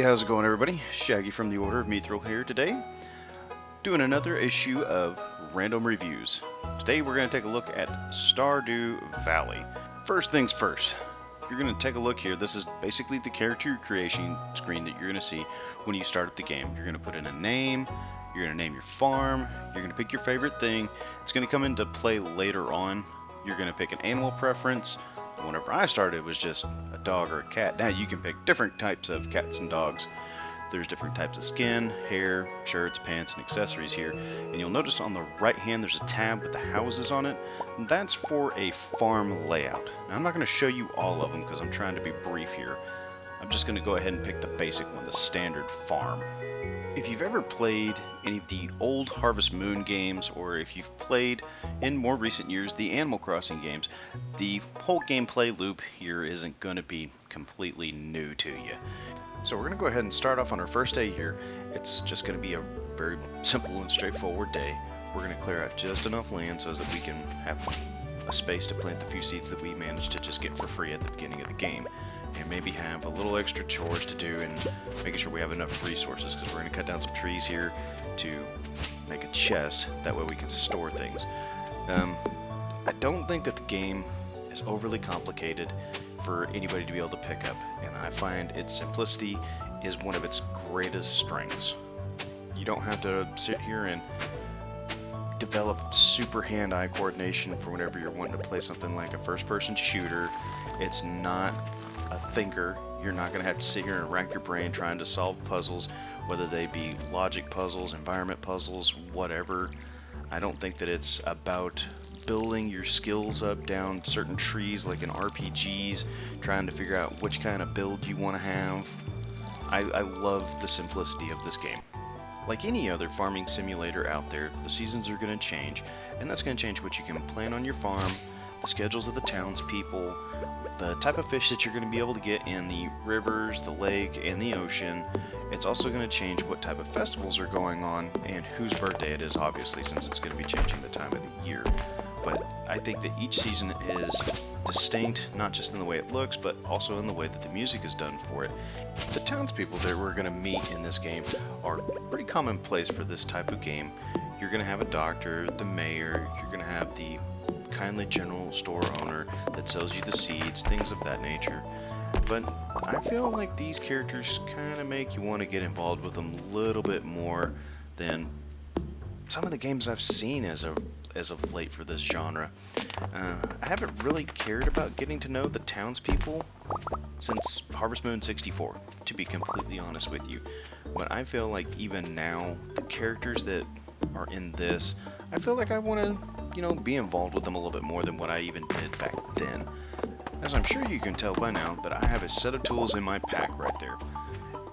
how's it going, everybody? Shaggy from the Order of Mithril here today, doing another issue of Random Reviews. Today we're going to take a look at Stardew Valley. First things first, you're going to take a look here. This is basically the character creation screen that you're going to see when you start up the game. You're going to put in a name, you're going to name your farm, you're going to pick your favorite thing. It's going to come into play later on. You're going to pick an animal preference. Whenever I started, it was just a dog or a cat. Now you can pick different types of cats and dogs. There's different types of skin, hair, shirts, pants, and accessories here. And you'll notice on the right hand there's a tab with the houses on it. That's for a farm layout. Now I'm not going to show you all of them because I'm trying to be brief here. I'm just going to go ahead and pick the basic one, the standard farm. If you've ever played any of the old Harvest Moon games, or if you've played in more recent years the Animal Crossing games, the whole gameplay loop here isn't going to be completely new to you. So we're going to go ahead and start off on our first day here. It's just going to be a very simple and straightforward day. We're going to clear out just enough land so that we can have a space to plant the few seeds that we managed to just get for free at the beginning of the game. And maybe have a little extra chores to do and making sure we have enough resources, because we're going to cut down some trees here to make a chest. That way we can store things. I don't think that the game is overly complicated for anybody to be able to pick up, and I find its simplicity is one of its greatest strengths. You don't have to sit here and develop super hand-eye coordination for whenever you're wanting to play something like a first-person shooter. It's not a thinker. You're not going to have to sit here and rack your brain trying to solve puzzles, whether they be logic puzzles, environment puzzles, whatever. I don't think that it's about building your skills up down certain trees like in RPGs, trying to figure out which kind of build you want to have. I love the simplicity of this game. Like any other farming simulator out there, the seasons are going to change, and that's going to change what you can plant on your farm, the schedules of the townspeople, the type of fish that you're going to be able to get in the rivers, the lake, and the ocean. It's also going to change what type of festivals are going on and whose birthday it is, obviously, since it's going to be changing the time of the year. But I think that each season is distinct, not just in the way it looks, but also in the way that the music is done for it. The townspeople that we're going to meet in this game are pretty commonplace for this type of game. You're going to have a doctor, the mayor, you're going to have the kindly general store owner that sells you the seeds, things of that nature. But I feel like these characters kind of make you want to get involved with them a little bit more than some of the games I've seen as of late for this genre. I haven't really cared about getting to know the townspeople since Harvest Moon 64, to be completely honest with you. But I feel like even now, the characters that are in this, I feel like I want to, be involved with them a little bit more than what I even did back then. As I'm sure you can tell by now that I have a set of tools in my pack right there.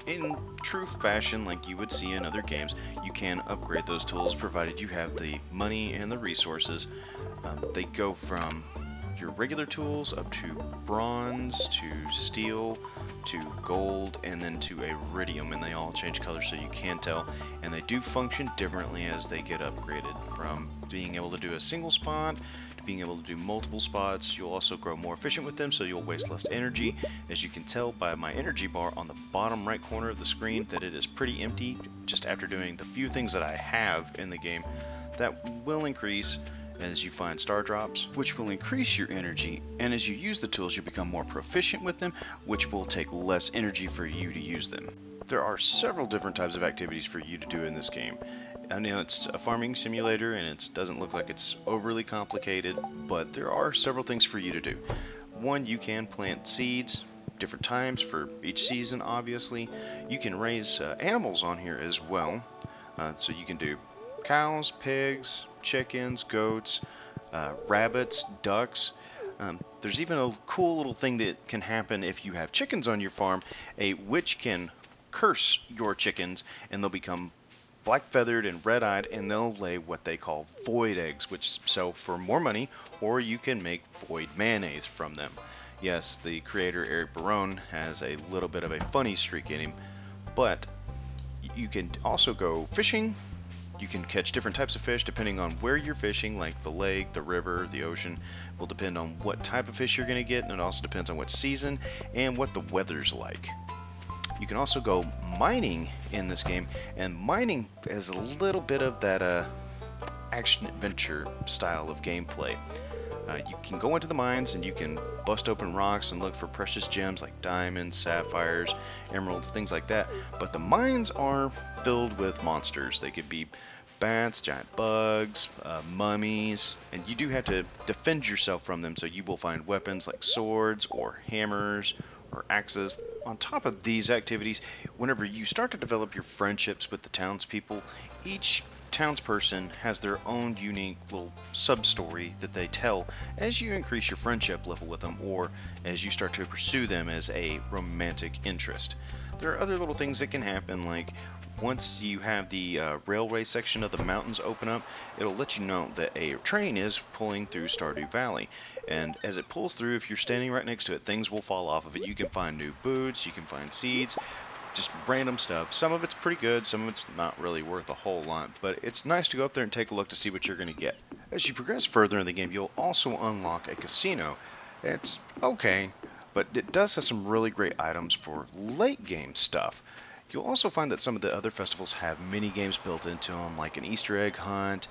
In true fashion, like you would see in other games, you can upgrade those tools provided you have the money and the resources. They go from your regular tools up to bronze, to steel, to gold, and then to iridium, and they all change color so you can tell, and they do function differently as they get upgraded, from being able to do a single spot to being able to do multiple spots. You'll also grow more efficient with them, so you'll waste less energy. As you can tell by my energy bar on the bottom right corner of the screen, that it is pretty empty just after doing the few things that I have in the game. That will increase as you find star drops, which will increase your energy, and as you use the tools you become more proficient with them, which will take less energy for you to use them. There are several different types of activities for you to do in this game. I know it's a farming simulator and it doesn't look like it's overly complicated, but there are several things for you to do. One, you can plant seeds, different times for each season obviously. You can raise animals on here as well, so you can do cows, pigs, chickens, goats, rabbits, ducks. There's even a cool little thing that can happen if you have chickens on your farm. A witch can curse your chickens and they'll become black-feathered and red-eyed, and they'll lay what they call void eggs, which sell for more money, or you can make void mayonnaise from them. Yes, the creator Eric Barone has a little bit of a funny streak in him, but you can also go fishing. You can catch different types of fish depending on where you're fishing, like the lake, the river, the ocean. It will depend on what type of fish you're going to get, and it also depends on what season and what the weather's like. You can also go mining in this game, and mining has a little bit of that action adventure style of gameplay. You can go into the mines and you can bust open rocks and look for precious gems like diamonds, sapphires, emeralds, things like that. But the mines are filled with monsters. They could be bats, giant bugs, mummies, and you do have to defend yourself from them. So you will find weapons like swords or hammers or axes. On top of these activities, whenever you start to develop your friendships with the townspeople, each townsperson has their own unique little sub-story that they tell as you increase your friendship level with them or as you start to pursue them as a romantic interest. There are other little things that can happen, like once you have the railway section of the mountains open up, it'll let you know that a train is pulling through Stardew Valley. And as it pulls through, if you're standing right next to it, things will fall off of it. You can find new boots, you can find seeds, just random stuff. Some of it's pretty good, some of it's not really worth a whole lot, but it's nice to go up there and take a look to see what you're going to get. As you progress further in the game, you'll also unlock a casino. It's okay, but it does have some really great items for late game stuff. You'll also find that some of the other festivals have mini games built into them, like an Easter egg hunt,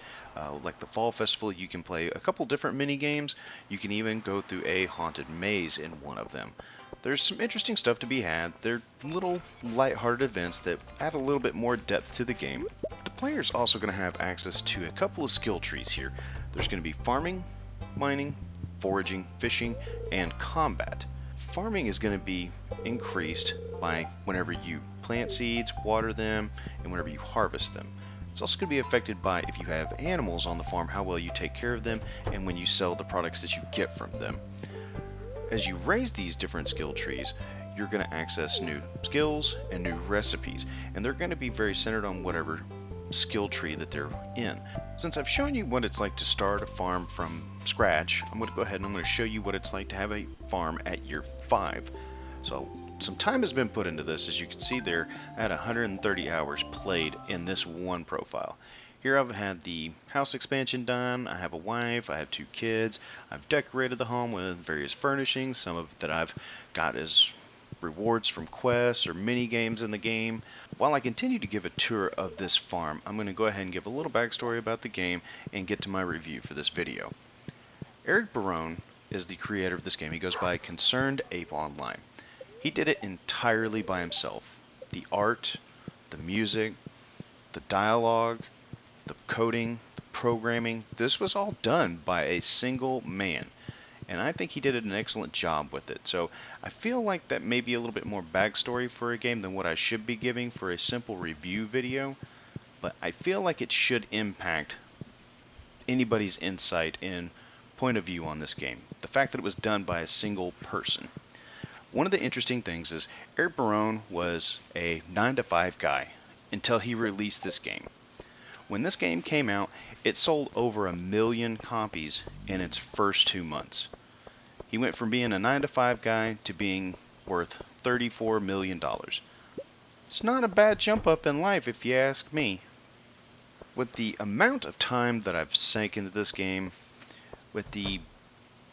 like the Fall Festival. You can play a couple different mini games. You can even go through a haunted maze in one of them. There's some interesting stuff to be had. They're little light-hearted events that add a little bit more depth to the game. The player's also going to have access to a couple of skill trees here. There's going to be farming, mining, foraging, fishing, and combat. Farming is going to be increased by whenever you plant seeds, water them, and whenever you harvest them. It's also going to be affected by if you have animals on the farm, how well you take care of them, and when you sell the products that you get from them. As you raise these different skill trees, you're going to access new skills and new recipes, and they're going to be very centered on whatever skill tree that they're in. Since I've shown you what it's like to start a farm from scratch, I'm going to go ahead and I'm going to show you what it's like to have a farm at year 5. So some time has been put into this. As you can see there, I had 130 hours played in this one profile. Here I've had the house expansion done, I have a wife, I have 2 kids, I've decorated the home with various furnishings, some of it that I've got as rewards from quests or mini games in the game. While I continue to give a tour of this farm, I'm going to go ahead and give a little backstory about the game and get to my review for this video. Eric Barone is the creator of this game. He goes by Concerned Ape Online. He did it entirely by himself. The art, the music, the dialogue, the coding, the programming, this was all done by a single man. And I think he did an excellent job with it. So I feel like that may be a little bit more backstory for a game than what I should be giving for a simple review video. But I feel like it should impact anybody's insight and point of view on this game. The fact that it was done by a single person. One of the interesting things is Eric Barone was a 9-to-5 guy until he released this game. When this game came out, it sold over 1 million copies in its first 2 months. He went from being a 9-to-5 guy to being worth $34 million. It's not a bad jump up in life if you ask me. With the amount of time that I've sank into this game, with the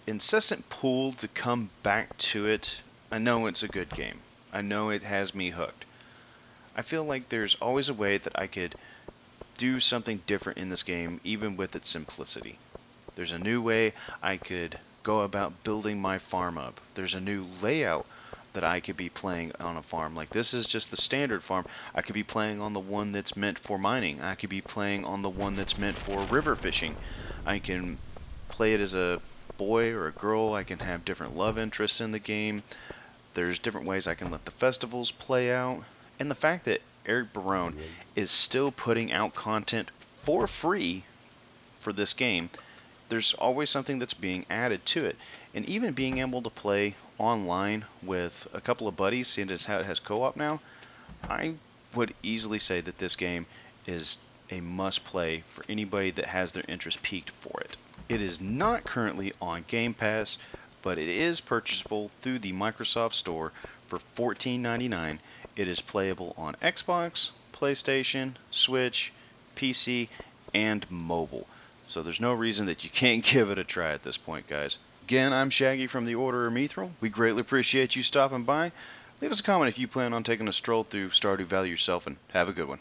incessant pull to come back to it, I know it's a good game. I know it has me hooked. I feel like there's always a way that I could do something different in this game, even with its simplicity. There's a new way I could go about building my farm up. There's a new layout that I could be playing on a farm. Like, this is just the standard farm. I could be playing on the one that's meant for mining. I could be playing on the one that's meant for river fishing. I can play it as a boy or a girl. I can have different love interests in the game. There's different ways I can let the festivals play out. And the fact that Eric Barone is still putting out content for free for this game, there's always something that's being added to it. And even being able to play online with a couple of buddies, seeing as how it has co-op now, I would easily say that this game is a must-play for anybody that has their interest piqued for it. It is not currently on Game Pass, but it is purchasable through the Microsoft Store for $14.99. It is playable on Xbox, PlayStation, Switch, PC, and mobile. So there's no reason that you can't give it a try at this point, guys. Again, I'm Shaggy from the Order of Mithril. We greatly appreciate you stopping by. Leave us a comment if you plan on taking a stroll through Stardew Valley yourself, and have a good one.